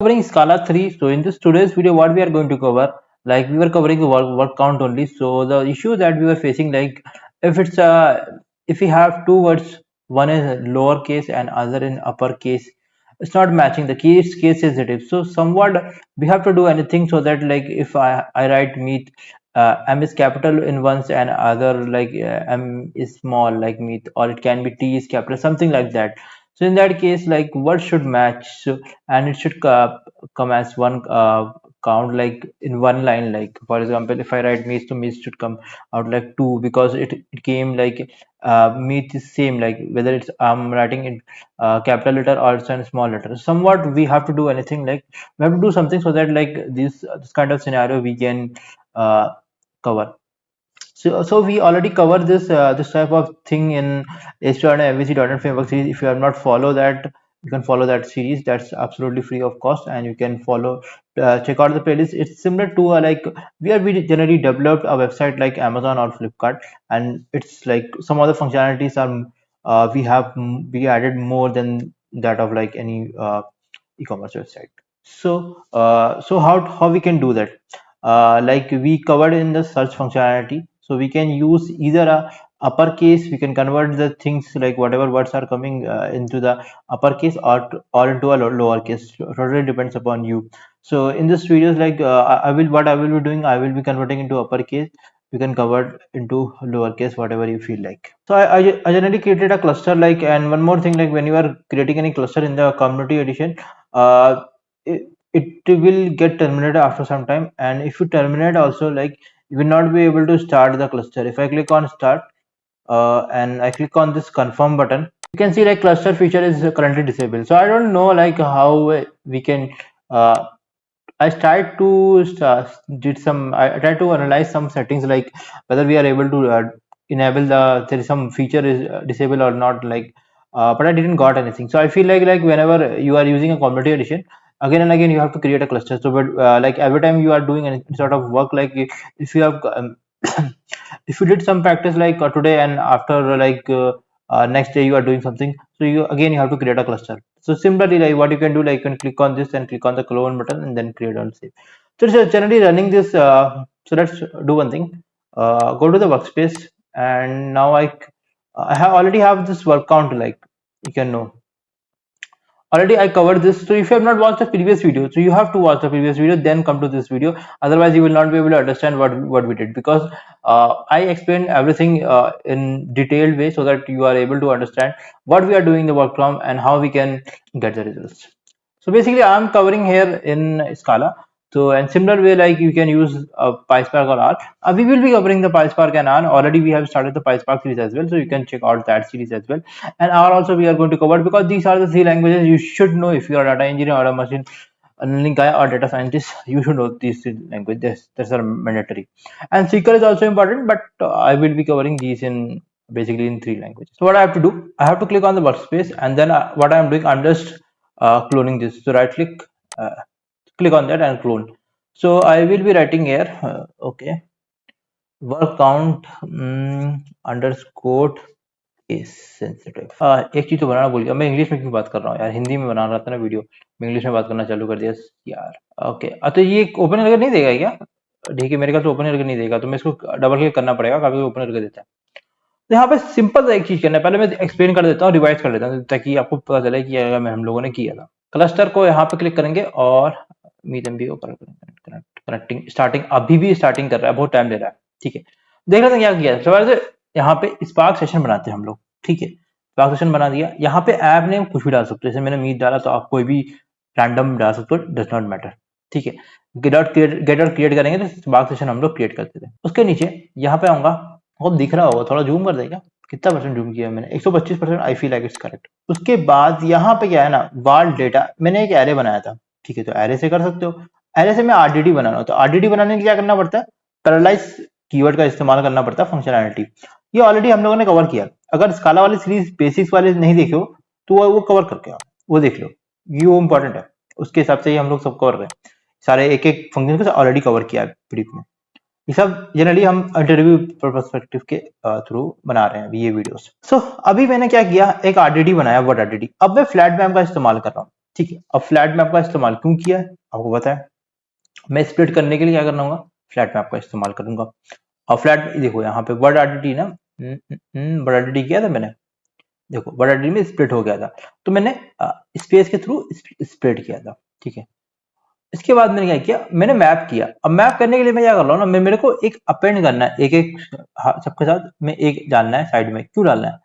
Covering Scala 3. So in this today's video, what we are going to cover, like we were covering the word count only. So the issue that we were facing, like if it's if we have two words, one is lowercase and other in uppercase, it's not matching. The key is case sensitive. So somewhat we have to do anything so that like if I write meat, M is capital in once and other like M is small like meat, or it can be T is capital, something like that. So in that case, like what should match? So, and it should come as one count like in one line. Like for example, if I write meat, so meat should come out like two because it came like meat is same, like whether it's I'm writing in capital letter or it's in small letter. Somewhat we have to do anything, like we have to do something so that like this kind of scenario we can uh, cover. So we already covered this type of thing in HTML and MVC.NET Framework series. If you have not followed that, you can follow that series. That's absolutely free of cost, and you can follow. Check out the playlist. It's similar to like we generally developed a website like Amazon or Flipkart, and it's like some other functionalities are we added more than that of like any e-commerce website. So how we can do that? Like we covered in the search functionality, so we can use either a uppercase, we can convert the things like whatever words are coming into the uppercase or into a lowercase. Totally depends upon you. So in this videos, like I will be doing, I will be converting into uppercase. You can convert into lowercase, whatever you feel like. So I generally created a cluster, like, and one more thing, like when you are creating any cluster in the community edition, uh, it will get terminated after some time, and if you terminate also, like you will not be able to start the cluster. If I click on start and I click on this confirm button, you can see like cluster feature is currently disabled. So I don't know like how we can I tried to I tried to analyze some settings, like whether we are able to enable there is some feature is disabled or not, like but I didn't got anything. So I feel like whenever you are using a community edition, again and again you have to create a cluster. So but like every time you are doing any sort of work, like if you have if you did some practice like today, and after next day you are doing something, so you have to create a cluster. So similarly, like what you can do, like you can click on this and click on the clone button and then create all save. So it's generally running this. So let's do one thing. Go to the workspace, and now I have already have this work count, like you can know. Already I covered this. So if you have not watched the previous video, so you have to watch the previous video, then come to this video. Otherwise, you will not be able to understand what we did, because I explained everything in detailed way so that you are able to understand what we are doing the work from and how we can get the results. So basically, I'm covering here in Scala. So and similar way, like you can use PySpark or R. We will be covering the PySpark and R. Already we have started the PySpark series as well, so you can check out that series as well. And R also we are going to cover, because these are the three languages you should know if you are a data engineer or a machine learning guy or data scientist. You should know these three languages. That's are mandatory. And SQL is also important, but I will be covering these in basically in three languages. So what I have to do, I have to click on the workspace, and then what I'm doing, I'm just cloning this. So right click, click on that and clone. So I will be writing here, okay, work count underscore case sensitive. एक चीज तो बनाना भूल गया मैं, English में क्यों बात कर रहा हूँ यार, हिंदी में बना रहा था ना वीडियो, मैं इंग्लिश में बात करना चालू कर दिया यार। ओके, तो ये ओपन करके नहीं देगा क्या? ठीक है, मेरे ख्याल से ओपन करके नहीं देगा, तो मैं इसको डबल क्लिक करना पड़ेगा, काफी ओपन करके देता है। तो यहाँ पे सिंपल एक चीज करना है, पहले मैं एक्सप्लेन कर देता हूँ, रिवाइज कर देता हूँ ताकि आपको पता चले कि हम लोगों ने किया था। क्लस्टर को यहाँ पे क्लिक करेंगे और मीडियम भी कनेक्टिंग स्टार्टिंग, अभी भी स्टार्टिंग कर रहा है, बहुत टाइम ले रहा है। ठीक है, देख लेते हैं क्या किया है। सबसे यहाँ पे स्पार्क सेशन बनाते हैं हम लोग। ठीक है, स्पार्क सेशन बना दिया। यहाँ पे ऐप नेम कुछ भी डाल सकते हो, जैसे मैंने मीट डाला तो आप कोई भी रैंडम डाल सकते हो, डज नॉट मैटर। ठीक है, गेट आउट क्रिएट करेंगे तो स्पार्क सेशन हम लोग क्रिएट करते थे। उसके नीचे यहाँ पे आऊंगा, आपको दिख रहा होगा, थोड़ा जूम कर देगा, कितना परसेंट जूम किया मैंने, 125%। I feel like it's correct. उसके बाद यहाँ पे क्या है ना, वाल डेटा, मैंने एक एरे बनाया था। ठीक है, तो एरे से कर सकते हो। एरे से मैं आरडीडी बनाना हो, तो आरडीडी बनाने के लिए क्या करना पड़ता है, पैरालाइज कीवर्ड का इस्तेमाल करना पड़ता है फंक्शनैलिटी। ये ऑलरेडी हम लोगों ने कवर किया। अगर स्काला वाली सीरीज बेसिक्स वाले नहीं देखे हो तो वो कवर करके आओ, वो देख लो, ये वो इंपॉर्टेंट है, उसके हिसाब से ही हम लोग सब कवर करें। सारे एक एक फंक्शन को ऑलरेडी कवर किया है ब्रीफ में। ये सब जनरली हम इंटरव्यू पर्सपेक्टिव के थ्रू बना रहे हैं ये वीडियोस। सो अभी मैंने क्या किया, एक आरडीडी बनाया, वर्ड आरडीडी। अब मैं फ्लैट मैम का इस्तेमाल कर रहा हूँ। ठीक है। अब फ्लैट मैप का इस्तेमाल क्यों किया है आपको पता है। मैं स्प्लिट करने के लिए क्या करना होगा, फ्लैट मैप का इस्तेमाल करूंगा। और फ्लैट देखो यहाँ पे वर्ड आइडेंटिटी ना, वर्ड आइडेंटिटी किया था मैंने, देखो वर्ड आइडेंटिटी में स्प्लिट हो गया था, तो मैंने स्पेस के थ्रू स्प्लिट किया था। ठीक है। इसके बाद मैंने क्या किया, मैंने मैप किया। अब मैप करने के लिए मैं क्या कर रहा हूँ ना, मेरे को एक अपेंड करना है, एक एक सबके साथ में एक डालना है साइड में। क्यों डालना है,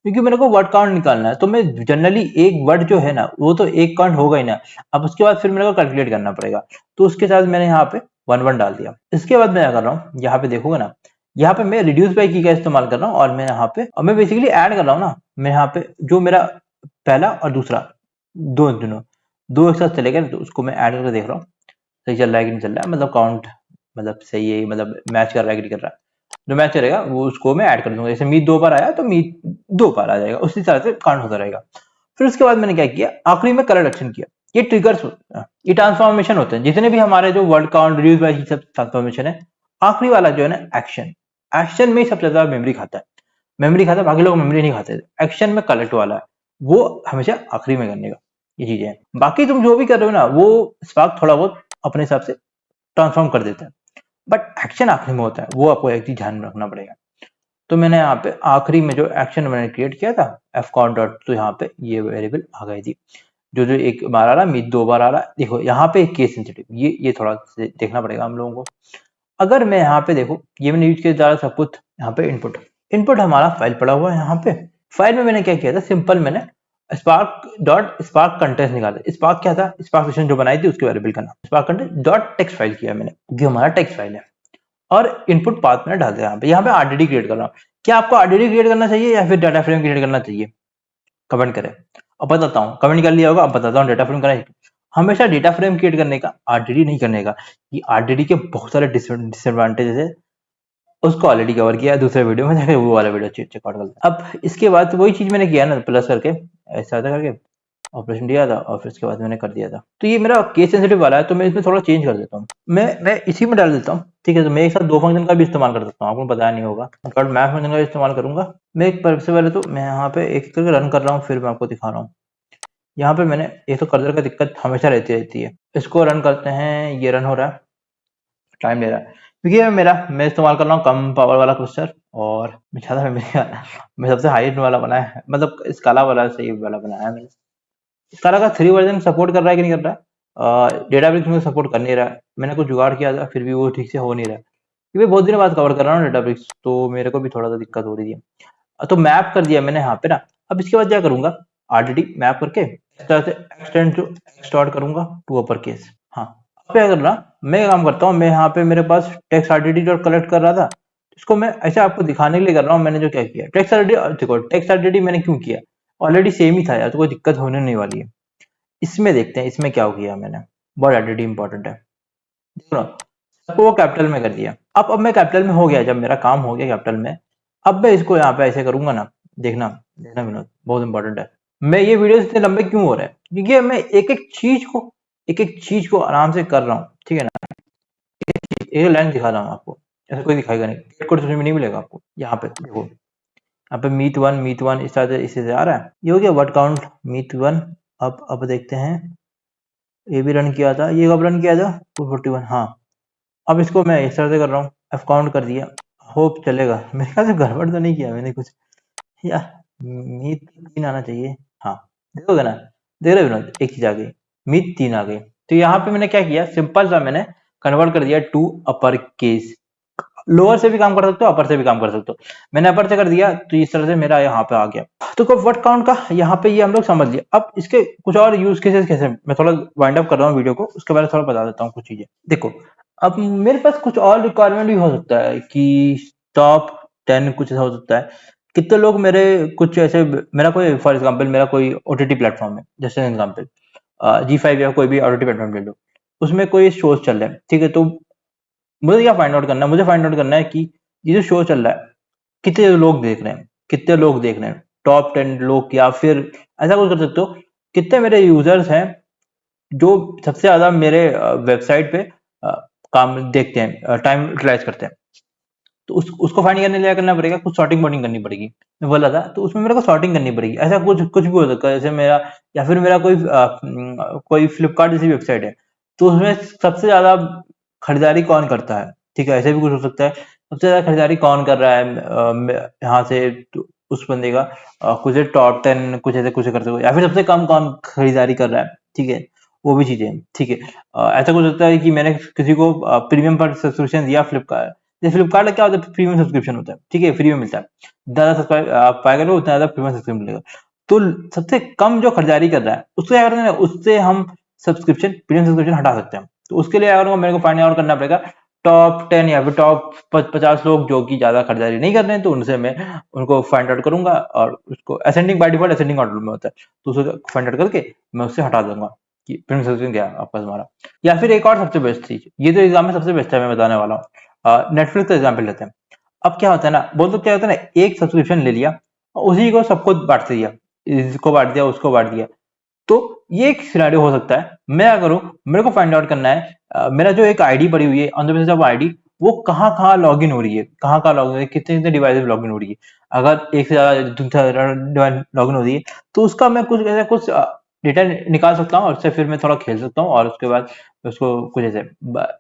क्योंकि मेरे को वर्ड काउंट निकालना है। तो मैं जनरली एक वर्ड जो है ना वो तो एक काउंट होगा ही ना, अब उसके बाद फिर मेरे को कैलकुलेट करना पड़ेगा। तो उसके साथ मैंने यहाँ पे 1 1 डाल दिया। इसके बाद मैं क्या कर रहा हूँ, यहाँ पे देखोगे ना, यहाँ पे मैं रिड्यूस बाय की का इस्तेमाल कर रहा हूँ, और मैं यहाँ पे और मैं बेसिकली ऐड कर रहा हूँ ना। मैं यहाँ पे जो मेरा पहला और दूसरा दोनों दो एक साथ चलेगा, तो उसको मैं ऐड करके देख रहा हूँ सही चल रहा है कि नहीं चल रहा है, मतलब काउंट मतलब सही है, मतलब मैच कर रहा है कि नहीं कर रहा है। जो मैच करेगा वो उसको मैं ऐड कर दूंगा। जैसे मीट 2 बार आया तो मीट 2 बार आ जाएगा, उसी तरह से काउंट होता रहेगा। फिर उसके बाद मैंने क्या किया, आखिरी में कलर एक्शन किया। ये ट्रिगर्स, ये ट्रांसफॉर्मेशन होते हैं जितने भी हमारे जो वर्ड काउंट रिड्यूस बाय सब ट्रांसफॉर्मेशन है। आखिरी वाला जो है ना एक्शन, एक्शन में ही सबसे ज्यादा मेमोरी खाता है, मेमोरी खाता है, बाकी लोग मेमोरी नहीं खाते। एक्शन में कलेक्ट वाला है वो हमेशा आखिरी में करने का, ये चीजें हैं। बाकी तुम जो भी कर रहे हो ना वो स्पार्क थोड़ा बहुत अपने हिसाब से ट्रांसफॉर्म कर देता है, बट एक्शन आखिरी में होता है, वो आपको एक चीज ध्यान में रखना पड़ेगा। तो मैंने यहाँ पे आखिरी में जो एक्शन मैंने क्रिएट किया था एफ कॉन डॉट, तो यहाँ पे ये वेरिएबल आ गई थी। जो जो एक बार आ रहा मीट 2 बार आ रहा, देखो यहाँ पे केस सेंसिटिव, ये थोड़ा देखना पड़ेगा हम लोगों को। अगर मैं यहाँ पे देखो, ये मैंने यूज किया जा सब कुछ, यहाँ पे इनपुट, इनपुट हमारा फाइल पड़ा हुआ है। यहाँ पे फाइल में मैंने क्या किया था, सिंपल मैंने स्पार्क डॉट स्पार्क कंटेंट निकाला। स्पार्क क्या था, स्पार्क सेशन जो बनाई थी उसके वेरिएबल का नाम spark content dot text file किया मैंने, जो हमारा टेक्स्ट फाइल है। और इनपुट पाथ मैंने डाल दिया यहाँ पे आरडीडी क्रिएट कर रहा हूँ। क्या आपको आरडीडी क्रिएट करना चाहिए या फिर डाटा फ्रेम क्रिएट करना चाहिए, कमेंट करें। अब बताता हूँ, कमेंट कर लिया होगा, अब बताता हूँ डाटा फ्रेम करना। हमेशा डेटा फ्रेम क्रिएट करने का, आरडीडी नहीं करने का। ये आरडीडी के बहुत सारे डिसएडवांटेजेस है, उसको ऑलरेडी कवर किया है दूसरे वीडियो में, जाके वो वाला वीडियो चेकआउट कर। अब इसके बाद वही चीज मैंने किया ना, प्लस करके ऐसा करके ऑपरेशन दिया था, और फिर उसके बाद मैंने कर दिया था। तो ये मेरा केस सेंसिटिव वाला है, तो मैं इसमें थोड़ा चेंज कर देता हूँ। मैं इसी में डाल देता हूँ। ठीक है, तो मैं एक साथ 2 फंक्शन का भी इस्तेमाल कर सकता हूँ, आपको पता नहीं होगा। बट मैथ फंक्शन का इस्तेमाल करूंगा मैं। एक सबसे पहले तो मैं यहाँ पे एक करके रन कर रहा हूँ, फिर मैं आपको दिखा रहा हूँ। यहाँ पे मैंने एक तो कर्सर का दिक्कत हमेशा रहती है। इसको रन करते हैं, ये रन हो रहा है, टाइम ले रहा है क्योंकि ये मैं इस्तेमाल कर रहा हूँ कम पावर वाला कर्सर, और मैं ज़्यादा मैं सबसे हाईएस्ट वाला बनाया है, मतलब स्काला वाला सही वाला बनाया है मैंने। स्काला का 3 वर्जन सपोर्ट कर रहा है कि नहीं कर रहा है, डेटाब्रिक्स में सपोर्ट कर नहीं रहा है। मैंने कुछ जुगाड़ किया था फिर भी वो ठीक से हो नहीं रहा है, क्योंकि बहुत दिनों बाद कवर कर रहा हूँ डेटाब्रिक्स, तो मेरे को भी थोड़ा सा दिक्कत हो रही है। तो मैप कर दिया मैंने यहाँ पे ना। अब इसके बाद क्या करूंगा, आरडीडी मैप करके इस तरह से एक्सटेंड टू एक्सटॉर्ट करूंगा टू अपर केस। हाँ, अब क्या करना, मैं काम करता हूँ, मैं यहाँ पे मेरे पास टेक्स्ट आरडीडी डॉट कलेक्ट कर रहा था, इसको मैं ऐसे आपको दिखाने के लिए कर रहा हूँ। मैंने जो क्या किया, टेक्स्ट आरडीडी, देखो टेक्स्ट आरडीडी मैंने क्यों किया, ऑलरेडी सेम ही था यार, तो कोई दिक्कत होने नहीं वाली है। इसमें देखते हैं इसमें क्या किया मैंने, बहुत आरडीडी इंपॉर्टेंट है। देखो ना, सबको वो कैपिटल में कर दिया। अब मैं कैपिटल में हो गया, जब मेरा काम हो गया कैपिटल में, अब मैं इसको यहाँ पे ऐसे करूंगा ना, देखना देखना विनोद, बहुत इंपॉर्टेंट है। मैं ये वीडियो इतने लंबे क्यों हो रहे हैं, क्योंकि मैं एक एक चीज को आराम से कर रहा हूँ। ठीक है ना, एक लाइन दिखा रहा हूँ आपको, ऐसा कोई दिखाएगा नहीं, कोड समझ में नहीं मिलेगा आपको। यहाँ पे देखो, यहाँ पे मीट वन इस तरह से इसी से आ रहा है, ये हो गया वर्ड काउंट मीट वन। अब देखते हैं, ये भी रन किया था, ये कब रन किया था 241, हाँ। अब इसको मैं इस तरह से कर रहा हूँ, एफ काउंट कर दिया, होप चलेगा। मेरे ख्याल से गड़बड़ तो नहीं किया मैंने कुछ यार, मीट 3 आना चाहिए। हाँ, देखोगे ना, देख रहे हो ना, एक चीज आ गई, मीट 3 आ गई। तो यहाँ पे मैंने क्या किया, सिंपल सा मैंने कन्वर्ट कर दिया टू अपर केस। लोअर से भी काम कर सकते हो, अपर से भी काम कर सकते हो। मैंने अपर से कर दिया, तो इस तरह से मेरा यहाँ पे आ गया। तो वर्ड काउंट का यहाँ पे ये हम लोग समझ लिया। अब इसके कुछ और यूज केसेस कैसे, मैं थोड़ा वाइंड अप कर रहा हूँ वीडियो को, उसके बारे में थोड़ा बता देता हूँ कुछ चीजें। देखो, अब मेरे पास कुछ और रिक्वायरमेंट भी हो सकता है कि टॉप 10 कुछ ऐसा हो सकता है। कितने लोग मेरे कुछ ऐसे, मेरा कोई फॉर एग्जाम्पल मेरा कोई ओटीटी प्लेटफॉर्म है, जैसे एग्जाम्पल G5 या कोई भी ओटीटी प्लेटफॉर्म ले लो, उसमें कोई शोज चल रहे हैं। ठीक है, तो मुझे क्या फाइंड आउट करना है, मुझे फाइंड आउट करना है कि ये जो शो चल रहा है कितने लोग देख रहे हैं, कितने लोग देख रहे हैं, टॉप 10 लोग, या फिर ऐसा कुछ कर सकते हो, कितने मेरे यूजर्स हैं जो सबसे ज्यादा मेरे वेबसाइट पे काम देखते हैं, टाइम यूटिलाइज करते हैं। तो उसको फाइंड करने के लिए क्या करना पड़ेगा, कुछ सॉर्टिंग बॉर्डिंग करनी पड़ेगी। मैं बोला था तो उसमें मेरे को सॉर्टिंग करनी पड़ेगी, ऐसा कुछ कुछ भी हो सकता है, जैसे मेरा या फिर मेरा कोई फ्लिपकार्ट जैसी वेबसाइट है, तो उसमें सबसे ज्यादा खरीदारी कौन करता है, ठीक है, ऐसे भी कुछ हो सकता है, सबसे ज्यादा खरीदारी कौन कर रहा है यहाँ से, तो उस बंदे का कुछ टॉप 10 कुछ ऐसे कुछ कर सकते हो, या फिर सबसे कम कौन खरीदारी कर रहा है, ठीक है, वो भी चीजें, ठीक है। ऐसा कुछ होता है कि मैंने किसी को प्रीमियम पर सब्सक्रिप्शन दिया फ्लिपकार्ट, जैसे फ्लिपकार्ट का क्या होता है, प्रीमियम सब्सक्रिप्शन होता है, ठीक है, फ्री में मिलता है, ज्यादा सब्सक्राइब आप पाएगा ना उतना ज्यादा प्रीमियम सब्सक्रिप्शन मिलेगा। तो सबसे कम जो खरीदारी कर रहा है उससे क्या करते हैं, उससे हम सब्सक्रिप्शन प्रीमियम सब्सक्रिप्शन हटा सकते हैं। तो उसके लिए अगर मेरे को फाइंड आउट करना पड़ेगा टॉप 10 या फिर टॉप 50 लोग जो कि ज्यादा खरीदारी नहीं कर रहे हैं, तो उनसे मैं उनको फाइंड आउट करूंगा, और उसको ascending by default ascending order में होता है, तो उसको फाइंड आउट करके मैं उससे हटा दूंगा कि प्रीमियम सब्सक्रिप्शन गया आपका तुम्हारा। या फिर एक और सबसे बेस्ट चीज, ये तो एग्जाम में सबसे बेस्ट है, मैं बताने वाला हूँ, नेटफ्लिक्स का एग्जाम्पल लेते हैं। अब क्या होता है ना, बहुत लोग क्या होता है ना, एक सब्सक्रिप्शन ले लिया और उसी को सबको बांट दिया, इसको बांट दिया उसको बांट दिया, तो ये एक सिनेरियो हो सकता है। मैं क्या करूं, मेरे को फाइंड आउट करना है मेरा जो एक आईडी पड़ी हुई है on the basis of ID, वो कहाँ कहाँ लॉग इन हो रही है, कहाँ कहाँ लॉग इन हो रही है, कितने कितने डिवाइस लॉग इन हो रही है। अगर एक से ज्यादा लॉग इन हो रही है, तो उसका मैं कुछ ऐसा कुछ डेटा निकाल सकता हूँ, और उससे फिर मैं थोड़ा खेल सकता हूँ, और उसके बाद उसको कुछ ऐसे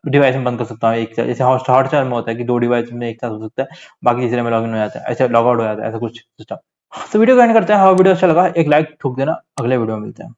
डिवाइस में बंद कर सकता हूँ, एक जैसे हॉटस्टार में होता है कि 2 डिवाइस में एक साथ हो सकता है, बाकी तीसरे में लॉग इन हो जाता है, ऐसे लॉग आउट हो जाता है, ऐसा कुछ सिस्टम। तो वीडियो को एंड करते हैं, हाँ वीडियो अच्छा लगा एक लाइक ठोक देना, अगले वीडियो में मिलते हैं।